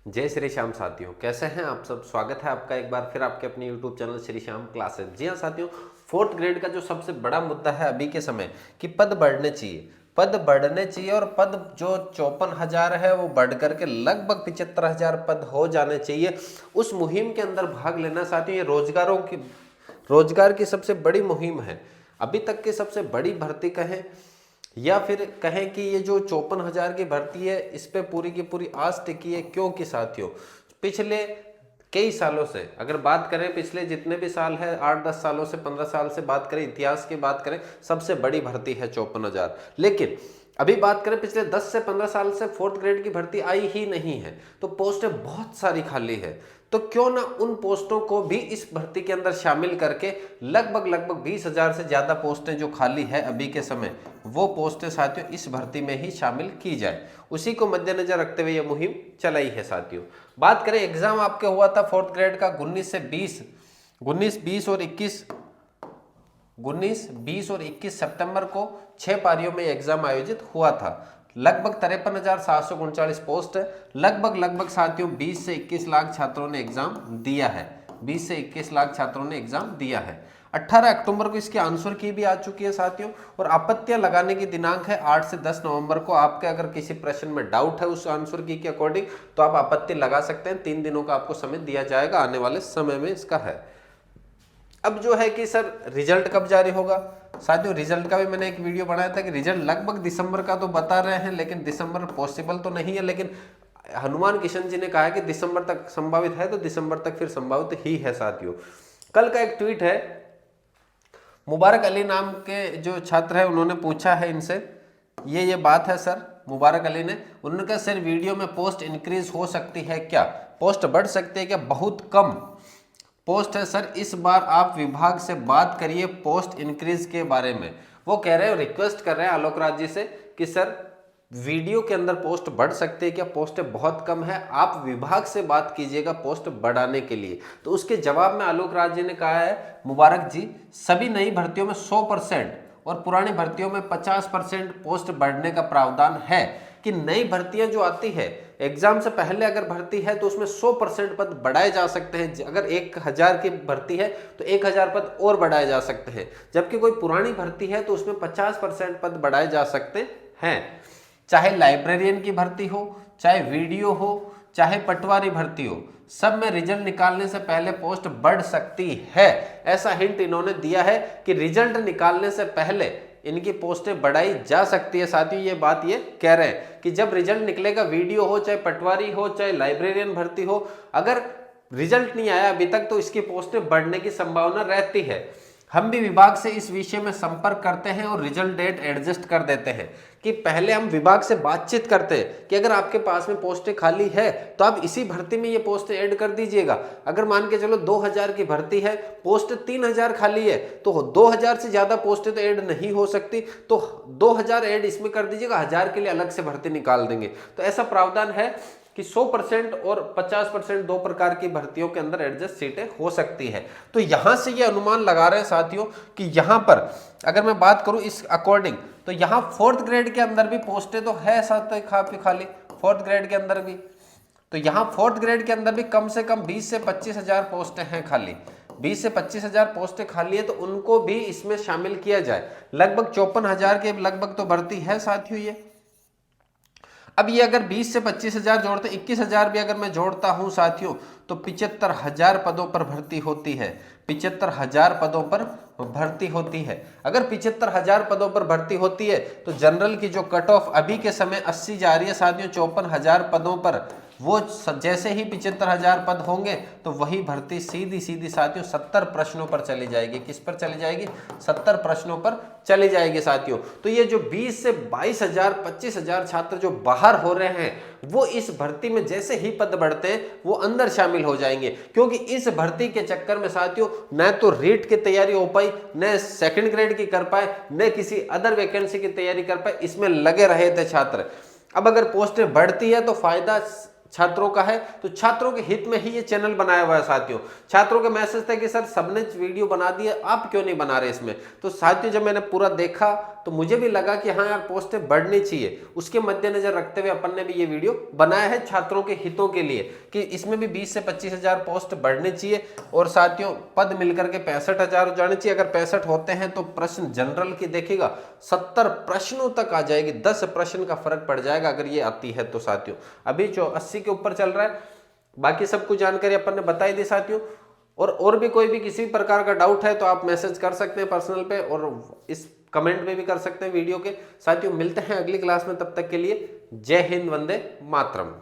जय श्री श्याम साथियों, कैसे हैं आप सब। स्वागत है आपका एक बार फिर आपके अपने YouTube channel Shri Shyam classes. जी हाँ साथियों, फोर्थ ग्रेड का जो सबसे बड़ा मुद्दा है अभी के समय कि पद बढ़ने चाहिए, पद बढ़ने चाहिए और पद जो 54,000 है वो बढ़ करके लगभग 75,000 पद हो जाने चाहिए। उस मुहिम के अंदर भाग लेना साथियों, ये रोजगार की सबसे बड़ी मुहिम है। अभी तक की सबसे बड़ी भर्ती कहें या फिर कहें कि ये जो 54,000 की भर्ती है इस पे पूरी की पूरी आस टिकी है। क्योंकि साथियों, पिछले कई सालों से अगर बात करें, पिछले जितने भी साल है 8-10 सालों से 15 साल से बात करें, इतिहास की बात करें, सबसे बड़ी भर्ती है 54,000। लेकिन अभी बात करें पिछले 10 से 15 साल से फोर्थ ग्रेड की भर्ती आई ही नहीं है, तो पोस्टें बहुत सारी खाली है। तो क्यों ना उन पोस्टों को भी इस भर्ती के अंदर शामिल करके लगभग 20,000 से ज्यादा पोस्टें जो खाली है अभी के समय, वो पोस्टें साथियों इस भर्ती में ही शामिल की जाए। उसी को मद्देनजर रखते हुए यह मुहिम चलाई है साथियों। बात करें, एग्जाम आपके हुआ था फोर्थ ग्रेड का 19, 20 और 21 सितंबर को 6 पारियों में एग्जाम आयोजित हुआ था। लगभग 53,739 पोस्ट है। लगभग साथियों 20 से 21 लाख छात्रों ने एग्जाम दिया है। 20 से 21 लाख छात्रों ने एग्जाम दिया है। 18 अक्टूबर को इसकी आंसर की भी आ चुकी है साथियों, और आपत्तियां लगाने की दिनांक है 8 से 10 नवंबर को। आपके अगर किसी प्रश्न में डाउट है उस आंसर की के अकॉर्डिंग, तो आप आपत्ति लगा सकते हैं। 3 दिनों का आपको समय दिया जाएगा, आने वाले समय में इसका है। अब जो है कि सर रिजल्ट कब जारी होगा, साथियों रिजल्ट का भी मैंने एक वीडियो बनाया था कि रिजल्ट लगभग दिसंबर का तो बता रहे हैं, लेकिन दिसंबर पॉसिबल तो नहीं है। लेकिन हनुमान किशन जी ने कहा है कि दिसंबर तक संभावित है, तो दिसंबर तक फिर संभावित ही है साथियों। कल का एक ट्वीट है, मुबारक अली नाम के जो छात्र है उन्होंने पूछा है इनसे, ये बात है सर, मुबारक अली ने, उन्होंने कहा सर वीडियो में पोस्ट इंक्रीज हो सकती है क्या, पोस्ट बढ़ सकती है क्या, बहुत कम पोस्ट है सर, इस बार आप विभाग से बात करिए पोस्ट इंक्रीज के बारे में। वो कह रहे हैं, रिक्वेस्ट कर रहे हैं आलोक राज जी से कि सर वीडियो के अंदर पोस्ट बढ़ सकते हैं क्या, पोस्टें बहुत कम है, आप विभाग से बात कीजिएगा पोस्ट बढ़ाने के लिए। तो उसके जवाब में आलोक राज जी ने कहा है, मुबारक जी सभी नई भर्तियों में 100% और पुरानी भर्तियों में 50% पोस्ट बढ़ने का प्रावधान है। कि नई भर्तियां जो आती है एग्जाम से पहले अगर भर्ती है तो उसमें 100% पद बढ़ाए जा सकते हैं। अगर 1,000 की भर्ती है तो 1,000 पद और बढ़ाए जा सकते हैं। जबकि कोई पुरानी भर्ती है तो उसमें 50% पद बढ़ाए जा सकते हैं। चाहे लाइब्रेरियन की भर्ती हो, चाहे वीडियो हो, चाहे पटवारी भर्ती हो, सब में रिजल्ट निकालने से पहले पोस्ट बढ़ सकती है। ऐसा हिंट इन्होंने दिया है कि रिजल्ट निकालने से पहले इनकी पोस्टें बढ़ाई जा सकती है। साथियों ये बात ये कह रहे हैं कि जब रिजल्ट निकलेगा, वीडियो हो, चाहे पटवारी हो, चाहे लाइब्रेरियन भर्ती हो, अगर रिजल्ट नहीं आया अभी तक तो इसकी पोस्टें बढ़ने की संभावना रहती है। हम भी विभाग से इस विषय में संपर्क करते हैं और रिजल्ट डेट एडजस्ट कर देते हैं। कि पहले हम विभाग से बातचीत करते हैं कि अगर आपके पास में पोस्टें खाली है तो आप इसी भर्ती में ये पोस्टें ऐड कर दीजिएगा। अगर मान के चलो 2,000 की भर्ती है, पोस्ट 3,000 खाली है, तो 2,000 से ज्यादा पोस्टें तो ऐड नहीं हो सकती, तो 2,000 ऐड इसमें कर दीजिएगा, 1,000 के लिए अलग से भर्ती निकाल देंगे। तो ऐसा प्रावधान है कि 100% और 50% दो प्रकार की भर्तियों के अंदर एडजस्ट सीटें हो सकती है। तो यहां से ये अनुमान लगा रहे हैं साथियों कि यहां पर अगर मैं बात करूं इस अकॉर्डिंग, तो यहां फोर्थ ग्रेड के अंदर भी पोस्टें तो है साथ खाली फोर्थ ग्रेड के अंदर भी। तो यहां फोर्थ ग्रेड के अंदर भी कम से कम 20 से 25,000 पोस्टें हैं खाली। 20 से 25,000 पोस्टें खाली है, तो उनको भी इसमें शामिल किया जाए। लगभग 54,000 के लगभग तो भर्ती है साथियों ये। अब ये अगर 20 से 25,000 जोड़ते, 21,000 भी अगर मैं जोड़ता हूं साथियों, तो 75,000 पदों पर भर्ती होती है। 75,000 पदों पर भर्ती होती है। अगर 75,000 पदों पर भर्ती होती है तो जनरल की जो कट ऑफ अभी के समय 80 जा रही है साथियों 54,000 पदों पर, वो जैसे ही 75,000 पद होंगे तो वही भर्ती सीधी साथियों 70 प्रश्नों पर चली जाएगी। किस पर चली जाएगी? 70 प्रश्नों पर चली जाएगी साथियों। तो ये जो 20 से 22,000 25,000 छात्र जो बाहर हो रहे हैं, वो इस भर्ती में जैसे ही पद बढ़ते हैं वो अंदर शामिल हो जाएंगे। क्योंकि इस भर्ती के चक्कर में साथियों न तो रीट की तैयारी हो पाई, न सेकंड ग्रेड की कर पाए, न किसी अदर वैकेंसी की तैयारी कर पाए, इसमें लगे रहे थे छात्र। अब अगर पोस्टें बढ़ती है तो फायदा छात्रों का है, तो छात्रों के हित में ही ये चैनल बनाया हुआ है साथियों। छात्रों का मैसेज था कि सर सबने वीडियो बना दिया, आप क्यों नहीं बना रहे इसमें। तो साथियों जब मैंने पूरा देखा तो मुझे भी लगा कि हाँ यार पोस्टें बढ़नी चाहिए। उसके मद्देनजर रखते हुए अपन ने भी ये वीडियो बनाया है छात्रों के हितों के लिए कि इसमें भी 20 से 25,000 पोस्ट बढ़ने चाहिए। और साथियों पद मिलकर के 65,000 हो जाने चाहिए। अगर 65 होते हैं तो प्रश्न जनरल की देखिएगा 70 प्रश्नों तक आ जाएगी, 10 प्रश्न का फर्क पड़ जाएगा अगर ये आती है तो साथियों। अभी जो 80 के ऊपर चल रहा है, बाकी सब कुछ जानकारी अपन ने बताई दी साथियों। और भी कोई भी किसी प्रकार का डाउट है तो आप मैसेज कर सकते हैं पर्सनल पे, और इस कमेंट में भी कर सकते हैं वीडियो के। साथियों मिलते हैं अगली क्लास में, तब तक के लिए जय हिंद, वंदे मातरम।